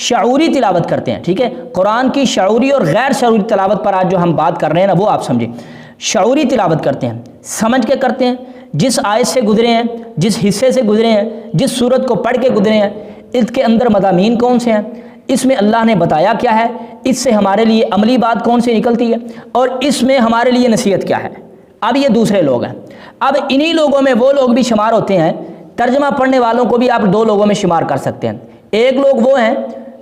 شعوری تلاوت کرتے ہیں، ٹھیک ہے، قرآن کی شعوری اور غیر شعوری تلاوت پر آج جو ہم بات کر رہے ہیں نا وہ آپ سمجھیں۔ شعوری تلاوت کرتے ہیں، سمجھ کے کرتے ہیں، جس آیت سے گزرے ہیں، جس حصے سے گزرے ہیں، جس سورت کو پڑھ کے گزرے ہیں، اس کے اندر مضامین کون سے ہیں، اس میں اللہ نے بتایا کیا ہے، اس سے ہمارے لیے عملی بات کون سی نکلتی ہے، اور اس میں ہمارے لیے نصیحت کیا ہے۔ اب یہ دوسرے لوگ ہیں، اب انہی لوگوں میں وہ لوگ بھی شمار ہوتے ہیں، ترجمہ پڑھنے والوں کو بھی آپ دو لوگوں میں شمار کر سکتے ہیں۔ ایک لوگ وہ ہیں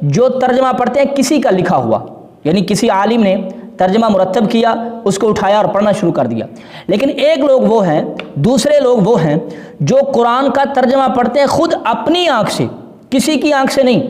جو ترجمہ پڑھتے ہیں کسی کا لکھا ہوا، یعنی کسی عالم نے ترجمہ مرتب کیا، اس کو اٹھایا اور پڑھنا شروع کر دیا۔ لیکن ایک لوگ وہ ہیں، دوسرے لوگ وہ ہیں جو قرآن کا ترجمہ پڑھتے ہیں خود اپنی آنکھ سے، کسی کی آنکھ سے نہیں،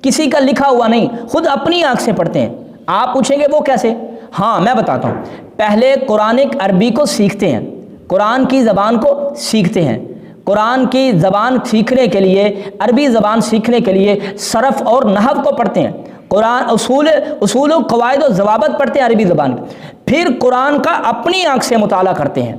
کسی کا لکھا ہوا نہیں، خود اپنی آنکھ سے پڑھتے ہیں۔ آپ پوچھیں گے وہ کیسے؟ ہاں میں بتاتا ہوں۔ پہلے قرآنک عربی کو سیکھتے ہیں، قرآن کی زبان کو سیکھتے ہیں۔ قرآن کی زبان سیکھنے کے لیے، عربی زبان سیکھنے کے لیے صرف اور نحو کو پڑھتے ہیں، قرآن اصول و قواعد و ضوابط پڑھتے ہیں عربی زبان کے، پھر قرآن کا اپنی آنکھ سے مطالعہ کرتے ہیں۔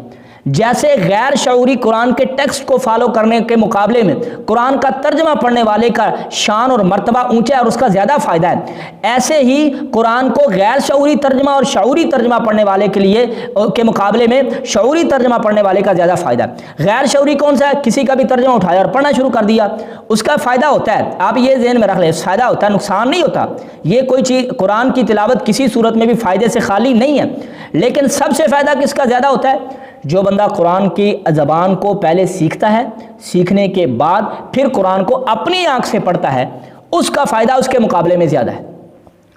جیسے غیر شعوری قرآن کے ٹیکسٹ کو فالو کرنے کے مقابلے میں قرآن کا ترجمہ پڑھنے والے کا شان اور مرتبہ اونچا ہے اور اس کا زیادہ فائدہ ہے، ایسے ہی قرآن کو غیر شعوری ترجمہ اور شعوری ترجمہ پڑھنے والے کے مقابلے میں شعوری ترجمہ پڑھنے والے کا زیادہ فائدہ ہے۔ غیر شعوری کون سا ہے؟ کسی کا بھی ترجمہ اٹھایا اور پڑھنا شروع کر دیا، اس کا فائدہ ہوتا ہے، آپ یہ ذہن میں رکھ لیں، فائدہ ہوتا ہے، نقصان نہیں ہوتا۔ یہ کوئی چیز، قرآن کی تلاوت کسی صورت میں بھی فائدے سے خالی نہیں ہے، لیکن سب سے فائدہ کس کا زیادہ ہوتا ہے؟ جو بندہ قرآن کی زبان کو پہلے سیکھتا ہے، سیکھنے کے بعد پھر قرآن کو اپنی آنکھ سے پڑھتا ہے، اس کا فائدہ اس کے مقابلے میں زیادہ ہے۔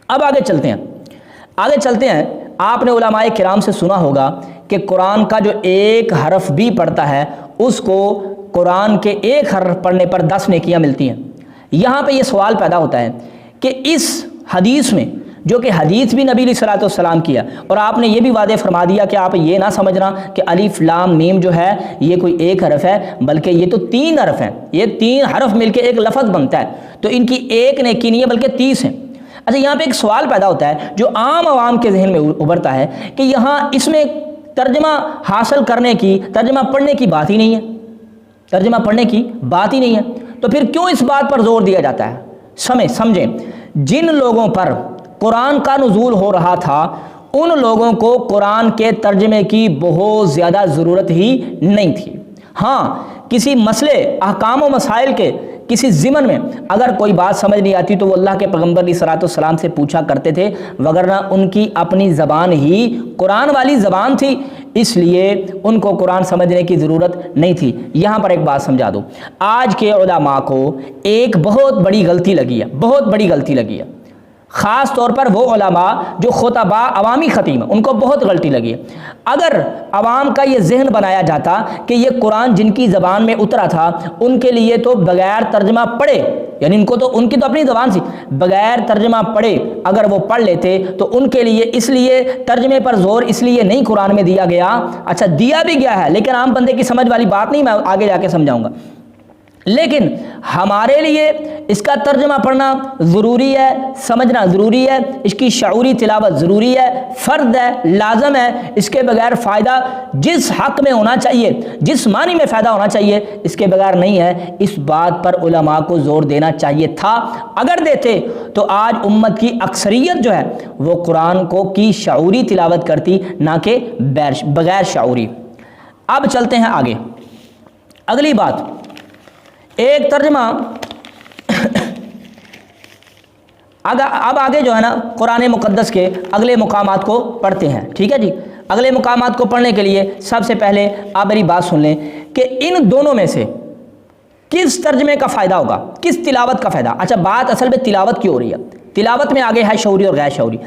اب آگے چلتے ہیں۔ آپ نے علماء کرام سے سنا ہوگا کہ قرآن کا جو ایک حرف بھی پڑھتا ہے اس کو قرآن کے ایک حرف پڑھنے پر 10 نیکیاں ملتی ہیں۔ یہاں پہ یہ سوال پیدا ہوتا ہے کہ اس حدیث میں، جو کہ حدیث بھی نبی علیہ الصلوۃ والسلام کیا، اور آپ نے یہ بھی واضح فرما دیا کہ آپ یہ نہ سمجھنا کہ الف لام میم جو ہے یہ کوئی ایک حرف ہے، بلکہ یہ تو 3 حرف ہیں، یہ 3 حرف مل کے ایک لفظ بنتا ہے، تو ان کی ایک نیکی نہیں ہے بلکہ 30 ہیں۔ اچھا، یہاں پہ ایک سوال پیدا ہوتا ہے جو عام عوام کے ذہن میں ابھرتا ہے کہ یہاں اس میں ترجمہ حاصل کرنے کی، ترجمہ پڑھنے کی بات ہی نہیں ہے، ترجمہ پڑھنے کی بات ہی نہیں ہے، تو پھر کیوں اس بات پر زور دیا جاتا ہے؟ سمجھیں، جن لوگوں پر قرآن کا نزول ہو رہا تھا ان لوگوں کو قرآن کے ترجمے کی بہت زیادہ ضرورت ہی نہیں تھی۔ ہاں، کسی مسئلے، احکام و مسائل کے کسی ضمن میں اگر کوئی بات سمجھ نہیں آتی تو وہ اللہ کے پیغمبر علیہ الصلوۃ والسلام سے پوچھا کرتے تھے، وگرنہ ان کی اپنی زبان ہی قرآن والی زبان تھی، اس لیے ان کو قرآن سمجھنے کی ضرورت نہیں تھی۔ یہاں پر ایک بات سمجھا دوں، آج کے علماء کو ایک بہت بڑی غلطی لگی ہے، خاص طور پر وہ علماء جو خطباء، عوامی خطیب ہیں، ان کو بہت غلطی لگی ہے۔ اگر عوام کا یہ ذہن بنایا جاتا کہ یہ قرآن جن کی زبان میں اترا تھا ان کے لیے تو بغیر ترجمہ پڑھے، یعنی ان کی تو اپنی زبان سی، بغیر ترجمہ پڑھے اگر وہ پڑھ لیتے تو ان کے لیے، اس لیے ترجمے پر زور اس لیے نہیں قرآن میں دیا گیا، اچھا دیا بھی گیا ہے لیکن عام بندے کی سمجھ والی بات نہیں، میں آگے جا کے سمجھاؤں گا، لیکن ہمارے لیے اس کا ترجمہ پڑھنا ضروری ہے، سمجھنا ضروری ہے، اس کی شعوری تلاوت ضروری ہے، فرض ہے، لازم ہے، اس کے بغیر فائدہ جس حق میں ہونا چاہیے، جس معنی میں فائدہ ہونا چاہیے، اس کے بغیر نہیں ہے۔ اس بات پر علماء کو زور دینا چاہیے تھا، اگر دیتے تو آج امت کی اکثریت جو ہے وہ قرآن کی شعوری تلاوت کرتی، نہ کہ بغیر شعوری۔ اب چلتے ہیں آگے، اگلی بات، ایک ترجمہ اب آگے جو ہے نا قرآن مقدس کے اگلے مقامات کو پڑھتے ہیں، ٹھیک ہے جی۔ اگلے مقامات کو پڑھنے کے لیے سب سے پہلے آپ میری بات سن لیں کہ ان دونوں میں سے کس ترجمے کا فائدہ ہوگا، کس تلاوت کا فائدہ۔ اچھا، بات اصل میں تلاوت کی ہو رہی ہے، تلاوت میں آگے ہے شعوری اور غیر شعوری،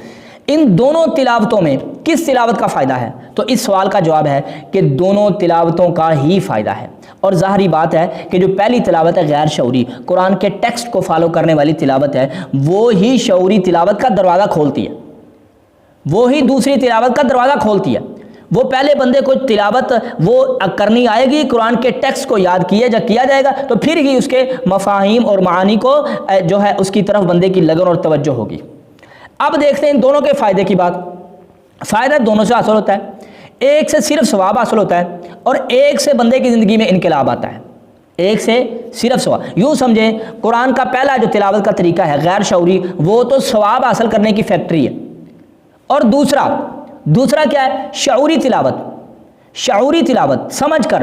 ان دونوں تلاوتوں میں کس تلاوت کا فائدہ ہے؟ تو اس سوال کا جواب ہے کہ دونوں تلاوتوں کا ہی فائدہ ہے، اور ظاہری بات ہے کہ جو پہلی تلاوت ہے غیر شعوری، قرآن کے ٹیکسٹ کو فالو کرنے والی تلاوت ہے، وہ ہی شعوری تلاوت کا دروازہ کھولتی ہے، وہی دوسری تلاوت کا دروازہ کھولتی ہے۔ وہ پہلے بندے کو تلاوت وہ کرنی آئے گی، قرآن کے ٹیکسٹ کو یاد کیا جائے گا تو پھر ہی اس کے مفاہیم اور معانی کو جو ہے اس کی طرف بندے کی لگن اور توجہ ہوگی۔ اب دیکھتے ہیں ان دونوں کے فائدے کی بات۔ فائدہ دونوں سے حاصل ہوتا ہے، ایک سے صرف ثواب حاصل ہوتا ہے اور ایک سے بندے کی زندگی میں انقلاب آتا ہے۔ ایک سے صرف ثواب. یوں سمجھیں قرآن کا پہلا جو تلاوت کا طریقہ ہے غیر شعوری، وہ تو ثواب حاصل کرنے کی فیکٹری ہے. اور دوسرا کیا ہے؟ شعوری تلاوت سمجھ کر،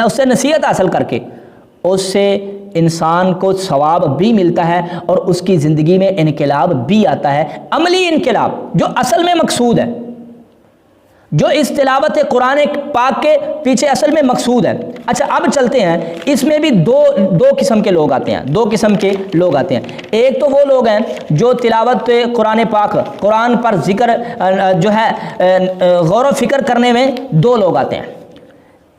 اس سے نصیحت حاصل کر کے، اس سے انسان کو ثواب بھی ملتا ہے اور اس کی زندگی میں انقلاب بھی آتا ہے، عملی انقلاب جو اصل میں مقصود ہے، جو اس تلاوت قرآن پاک کے پیچھے اصل میں مقصود ہے. اچھا اب چلتے ہیں، اس میں بھی دو قسم کے لوگ آتے ہیں. ایک تو وہ لوگ ہیں جو تلاوت قرآن پاک، قرآن پر ذکر جو ہے غور و فکر کرنے میں دو لوگ آتے ہیں.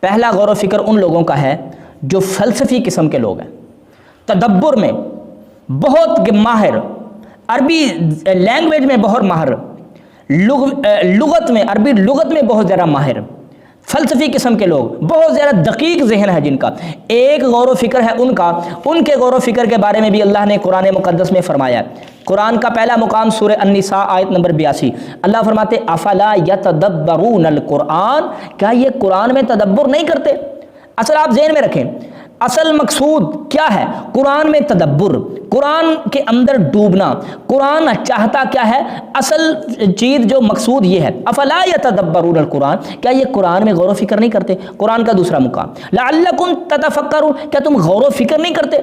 پہلا غور و فکر ان لوگوں کا ہے جو فلسفی قسم کے لوگ ہیں، تدبر میں بہت ماہر، عربی لینگویج میں بہت ماہر، عربی لغت میں بہت زیادہ ماہر، فلسفی قسم کے لوگ، بہت زیادہ دقیق ذہن ہے جن کا. ایک غور و فکر ہے ان کے غور و فکر کے بارے میں بھی اللہ نے قرآن مقدس میں فرمایا ہے. قرآن کا پہلا مقام سورہ النساء آیت نمبر 82، اللہ فرماتے افلا یتدبرون القرآن، کیا یہ قرآن میں تدبر نہیں کرتے؟ اصل آپ ذہن میں رکھیں، اصل مقصود کیا ہے؟ قرآن میں تدبر، قرآن کے اندر ڈوبنا. قرآن چاہتا کیا ہے؟ اصل چیز جو مقصود یہ ہے، افلا یتدبرون القرآن، کیا یہ قرآن میں غور و فکر نہیں کرتے؟ قرآن کا دوسرا مقام لعلکم تتفکرون، کیا تم غور و فکر نہیں کرتے،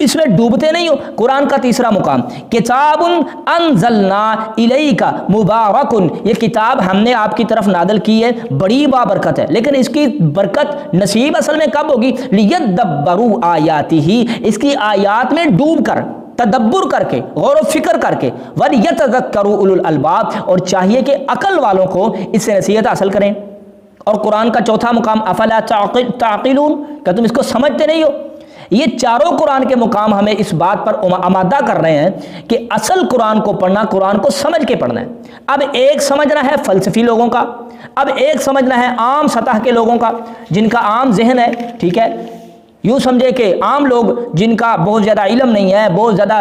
اس میں ڈوبتے نہیں ہو؟ قرآن کا تیسرا مقام کتاب انزلنا الیک مبارک، یہ کتاب ہم نے آپ کی طرف نازل کی ہے، بڑی بابرکت ہے. لیکن اس کی برکت نصیب اصل میں کب ہوگی؟ لیدبروا آیاتہ، اس کی آیات میں ڈوب کر، تدبر کر کے، غور و فکر کر کے، ولیتذکروا اولو الالباب، اور چاہیے کہ عقل والوں کو اس سے نصیحت حاصل کریں. اور قرآن کا چوتھا مقام افلا تعقلون، کیا تم اس کو سمجھتے نہیں ہو؟ یہ چاروں قرآن کے مقام ہمیں اس بات پر آمادہ کر رہے ہیں کہ اصل قرآن کو پڑھنا، قرآن کو سمجھ کے پڑھنا ہے. اب ایک سمجھنا ہے فلسفی لوگوں کا، اب ایک سمجھنا ہے عام سطح کے لوگوں کا جن کا عام ذہن ہے. ٹھیک ہے، یوں سمجھے کہ عام لوگ جن کا بہت زیادہ علم نہیں ہے، بہت زیادہ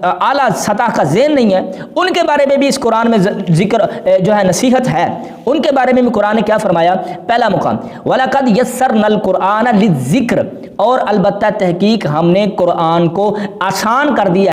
اعلیٰ سطح کا ذہن نہیں ہے، ان کے بارے میں بھی اس قرآن میں ذکر جو ہے نصیحت ہے. ان کے بارے میں بھی قرآن نے کیا فرمایا؟ پہلا مقام وَلَقَدْ يَسَّرْنَا الْقُرْآنَ لِلذِّكْرِ، اور البتہ تحقیق ہم نے قرآن کو آسان کر دیا